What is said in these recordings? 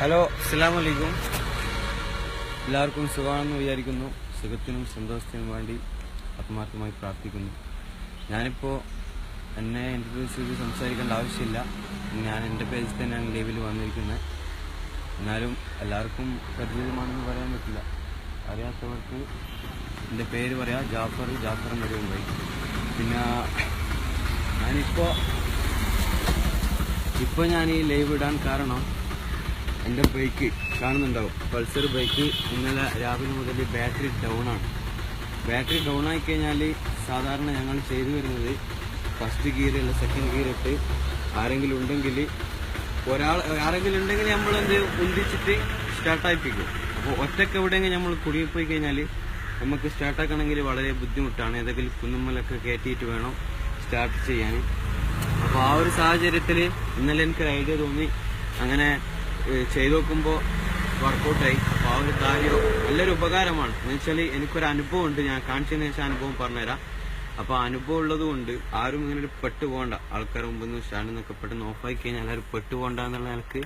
Hello, അസ്സലാമു അലൈക്കും. എല്ലാവർക്കും സുഖമാണെന്ന് വിചാരിക്കുന്നു. സുഖത്തിനും സന്തോഷത്തിനും വേണ്ടി ആത്മാർത്ഥമായി പ്രാർത്ഥിക്കുന്നു. ഞാനിപ്പോൾ എന്നെ ഇൻട്രൊഡ്യൂസ് ചെയ്ത് സംസാരിക്കേണ്ട ആവശ്യമില്ല. ഞാൻ എൻ്റെ പേജിൽ തന്നെയാണ് ലൈവിൽ വന്നിരിക്കുന്നത്. എന്നാലും എല്ലാവർക്കും പരിചിതമാണെന്ന് പറയാൻ പറ്റില്ല. അറിയാത്തവർക്ക് എൻ്റെ പേര് പറയാം, ജാഫർ മരുവമ്പായി. പിന്നെ ഇപ്പോൾ ഞാൻ ഈ ലൈവ് ഇടാൻ കാരണം എൻ്റെ ബൈക്ക് കാണുന്നുണ്ടാവും, പൾസർ ബൈക്ക്. ഇന്നലെ രാവിലെ മുതൽ ബാറ്ററി ഡൗൺ ആയി കഴിഞ്ഞാൽ സാധാരണ ഞങ്ങൾ ചെയ്തു വരുന്നത് ഫസ്റ്റ് ഗിയർ അല്ല സെക്കൻഡ് ഗിയർ ഇട്ട് ആരെങ്കിലും ഉണ്ടെങ്കിൽ നമ്മളെന്ത് ഉന്തിച്ചിട്ട് സ്റ്റാർട്ടായിപ്പിക്കും. അപ്പോൾ ഒറ്റയ്ക്ക് എവിടെയെങ്കിലും നമ്മൾ കുടുങ്ങിപ്പോയി കഴിഞ്ഞാൽ നമുക്ക് സ്റ്റാർട്ടാക്കണമെങ്കിൽ വളരെ ബുദ്ധിമുട്ടാണ്. ഏതെങ്കിലും കുന്നുമ്മലൊക്കെ കയറ്റിയിട്ട് വേണം സ്റ്റാർട്ട് ചെയ്യാൻ. അപ്പോൾ ആ ഒരു സാഹചര്യത്തിൽ ഇന്നലെ എനിക്കൊരു ഐഡിയ തോന്നി, അങ്ങനെ ചെയ്തു നോക്കുമ്പോൾ വർക്കൗട്ടായി. അപ്പോൾ ആ ഒരു കാര്യം നല്ലൊരു ഉപകാരമാണ്. എന്ന് വെച്ചാൽ എനിക്കൊരു അനുഭവം ഉണ്ട്, ഞാൻ കാണിച്ചതിന് ശേഷം അനുഭവം പറഞ്ഞുതരാം. അപ്പോൾ അനുഭവം ഉള്ളത് കൊണ്ട് ആരും ഇങ്ങനെ ഒരു പെട്ടു പോകണ്ട. ആൾക്കാർ മുമ്പ് നിന്ന് സ്റ്റാൻഡിൽ നിന്നൊക്കെ പെട്ടെന്ന് ഓഫായി കഴിഞ്ഞാൽ എല്ലാവരും പെട്ടു പോകണ്ട എന്നുള്ള നിലക്ക്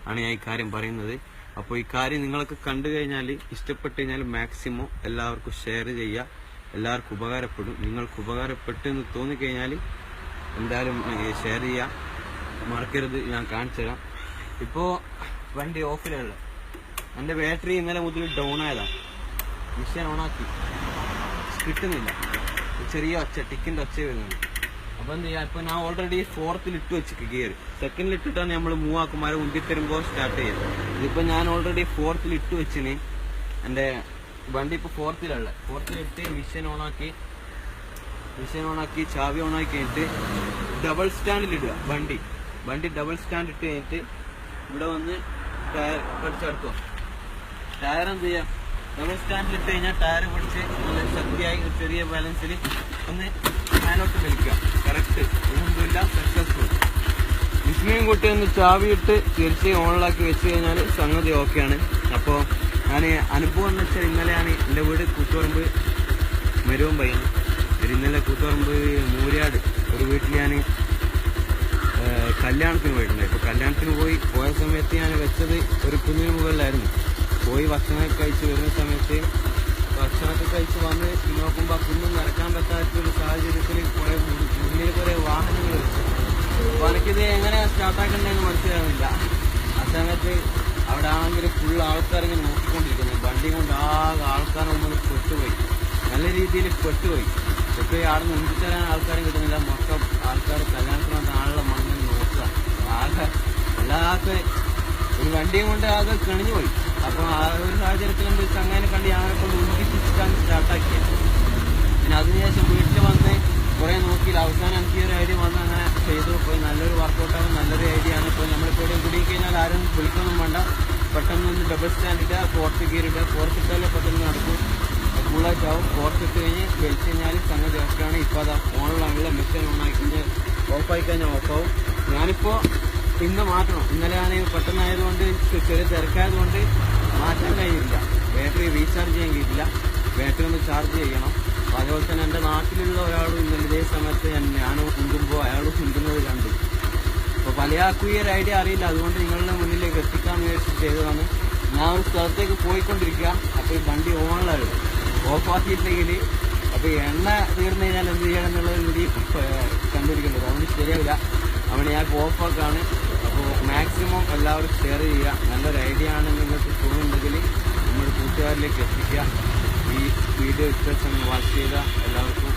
ആണ് ഞാൻ ഈ കാര്യം പറയുന്നത്. അപ്പോൾ ഈ കാര്യം നിങ്ങളൊക്കെ കണ്ടു കഴിഞ്ഞാൽ ഇഷ്ടപ്പെട്ട് കഴിഞ്ഞാൽ മാക്സിമം എല്ലാവർക്കും ഷെയർ ചെയ്യുക. എല്ലാവർക്കും ഉപകാരപ്പെടും. നിങ്ങൾക്ക് ഉപകാരപ്പെട്ടെന്ന് തോന്നിക്കഴിഞ്ഞാൽ എന്തായാലും ഷെയർ ചെയ്യാം, മറക്കരുത്. ഞാൻ കാണിച്ചു തരാം. ഇപ്പോൾ വണ്ടി ഓഫിലുള്ള എൻ്റെ ബാറ്ററി ഇന്നലെ മുതൽ ഡൗൺ ആയതാണ്. മിഷൻ ഓണാക്കി കിട്ടുന്നില്ല, ചെറിയ ടിക്കിൻ്റെ ഒച്ച വരുന്നുണ്ട്. അപ്പോൾ എന്ത് ചെയ്യാം, ഇപ്പോൾ ഞാൻ ഓൾറെഡി 4th ഇട്ട് വെച്ചിട്ട് ഗിയർ സെക്കൻഡിൽ ഇട്ടിട്ടാണ് നമ്മൾ മൂവ് ആക്കുമ്പോൾ മുമ്പിൽ തരുമ്പോൾ സ്റ്റാർട്ട് ചെയ്യുക. ഇതിപ്പോൾ ഞാൻ ഓൾറെഡി 4th ഇട്ട് വെച്ചിന്. എൻ്റെ വണ്ടി ഇപ്പോൾ 4th ഇട്ട് മിഷൻ ഓണാക്കി ചാവി ഓണാക്കി കഴിഞ്ഞിട്ട് ഡബിൾ സ്റ്റാൻഡിലിടുക. വണ്ടി ഡബിൾ സ്റ്റാൻഡ് ഇട്ട് കഴിഞ്ഞിട്ട് ഇവിടെ വന്ന് ടയർ പഠിച്ചെടുക്കുക. ടയർ എന്ത് ചെയ്യാം, ഡബിൾ സ്റ്റാൻഡിൽ ഇട്ട് കഴിഞ്ഞാൽ ടയർ പിടിച്ച് നല്ല ശക്തിയായി ചെറിയ ബാലൻസിൽ ഒന്ന് മേലോട്ട് വലിക്കുക. കറക്റ്റ്, ഒന്നുമില്ല, സക്സസ്ഫുൾ. വിസ്മയം കൂട്ടി ഒന്ന് ചാവി ഇട്ട് തീർച്ചയായും ഓണിലാക്കി വെച്ച് കഴിഞ്ഞാൽ സംഗതി ഓക്കെയാണ്. അപ്പോൾ ഞാൻ അനുഭവം എന്ന് വെച്ചാൽ ഇന്നലെയാണ് എൻ്റെ വീട് കൂത്തുപറമ്പ് മരുവമ്പായി. ഇന്നലെ കൂത്തുപറമ്പ് മൂര്യാട് ഒരു വീട്ടിൽ ഞാൻ കല്യാണത്തിന് പോയിട്ടുണ്ട്. ഇപ്പോൾ കല്യാണത്തിന് പോയ സമയത്ത് ഞാൻ വെച്ചത് ഒരു കുന്നിന് മുകളിലായിരുന്നു. പോയി ഭക്ഷണമൊക്കെ കഴിച്ച് വരുന്ന സമയത്ത് ഭക്ഷണമൊക്കെ കഴിച്ച് വന്ന് നോക്കുമ്പോൾ ആ കുന്നും നടക്കാൻ പറ്റാത്തൊരു സാഹചര്യത്തിൽ മുന്നിൽ കുറേ വാഹനങ്ങൾ വെച്ചു. അപ്പോൾ എനിക്കിത് എങ്ങനെ സ്റ്റാർട്ടാക്കണ്ടെന്ന് മനസ്സിലാകുന്നില്ല. ആ സമയത്ത് അവിടെ ആണെങ്കിൽ ഫുൾ ആൾക്കാരിങ്ങനെ നോക്കിക്കൊണ്ടിരിക്കുന്നു. വണ്ടി കൊണ്ട് ആകെ ആൾക്കാർ മുമ്പിൽ പെട്ടുപോയി, നല്ല രീതിയിൽ പെട്ടുപോയി. ഇപ്പോൾ ആടെ മുൻപിൽ തരാൻ ആൾക്കാരും കിട്ടുന്നില്ല. മൊത്തം ആൾക്കാർ കല്യാണത്തിനകത്ത് ആളുടെ മണ്ണിൽ നോക്കുക. ആകെ എല്ലാവർക്കും ഒരു വണ്ടിയും കൊണ്ട് ആകെ കണിഞ്ഞു പോയി. അപ്പോൾ ആ ഒരു സാഹചര്യത്തിൽ എന്ത് ചങ്ങനെ കണ്ടി ആളെ കൊണ്ട് ഉന്തിപ്പിച്ചിട്ടാണ് സ്റ്റാർട്ടാക്കിയത്. പിന്നെ അതിനുശേഷം വീട്ടിൽ വന്ന് കുറേ നോക്കിയില്ല. അവസാനം എനിക്ക് ഒരു ഐഡിയ വന്ന് അങ്ങനെ ചെയ്തു പോയി. നല്ലൊരു വർക്കൗട്ടാണ്, നല്ലൊരു ഐഡിയ ആണ്. ഇപ്പോൾ നമ്മളിപ്പോൾ ഇവിടെ കുടുങ്ങി കഴിഞ്ഞാൽ ആരും വിളിക്കൊന്നും വേണ്ട. പെട്ടെന്ന് ഒന്ന് ഡബിൾ സ്റ്റാൻഡ് ഇടുക, 4th ഗിയർ ഇടുക. 4th ഇട്ടാലേ പെട്ടെന്ന് നടക്കും, ഫുള്ളായിട്ടാവും. 4th ഇട്ട് കഴിഞ്ഞ് വലിച്ചു കഴിഞ്ഞാൽ സംഗതി ഓക്കെയാണ്. ഇപ്പോൾ അതാ ഓണിലാണുള്ള മെഷീൻ ഓഫായി കഴിഞ്ഞാൽ ഓഫാവും. ഞാനിപ്പോൾ ഇന്ന് മാറ്റണം. ഇന്നലെ ഞാൻ പെട്ടെന്നായതുകൊണ്ട് ചെറിയ തിരക്കായതുകൊണ്ട് മാറ്റാൻ കഴിഞ്ഞില്ല. ബാറ്ററി റീചാർജ് ചെയ്യാൻ കഴിയില്ല. ബാറ്ററി ഒന്ന് ചാർജ് ചെയ്യണം. അപ്പോൾ അതുപോലെ തന്നെ എൻ്റെ നാട്ടിലുള്ള ഒരാളും ഇന്നലെ ഇതേ സമയത്ത് ഞാനും ഉന്തുമ്പോൾ അയാളും ഉന്തുന്നത് കണ്ടു. അപ്പോൾ പലയാൾക്കും ഈ ഒരു ഐഡിയ അറിയില്ല. അതുകൊണ്ട് നിങ്ങളുടെ മുന്നിലേക്ക് എത്തിക്കാമെന്ന് വിചാരിച്ചിട്ട് ചെയ്തതാണ്. ഞാൻ ഒരു സ്ഥലത്തേക്ക് പോയിക്കൊണ്ടിരിക്കുക. അപ്പോൾ ഈ വണ്ടി ഓഫാക്കിയിട്ടെങ്കിൽ അപ്പോൾ എണ്ണ തീർന്നു കഴിഞ്ഞാൽ എന്ത് ചെയ്യണം എന്നുള്ളത് കൂടി കണ്ടുപിടിക്കേണ്ടത്. അതുകൊണ്ട് ശരിയാവില്ല. അവിടെ ഞാൻ ഓഫാക്കാണ്. അപ്പോൾ മാക്സിമം എല്ലാവരും ഷെയർ ചെയ്യുക. നല്ലൊരു ഐഡിയ ആണ് നിങ്ങൾക്ക് തോന്നുന്നുണ്ടെങ്കിൽ നമ്മുടെ കൂട്ടുകാരിലേക്ക് എത്തിക്കുക. ഈ വീഡിയോ ഇഷ്ടം വാച്ച് ചെയ്ത എല്ലാവർക്കും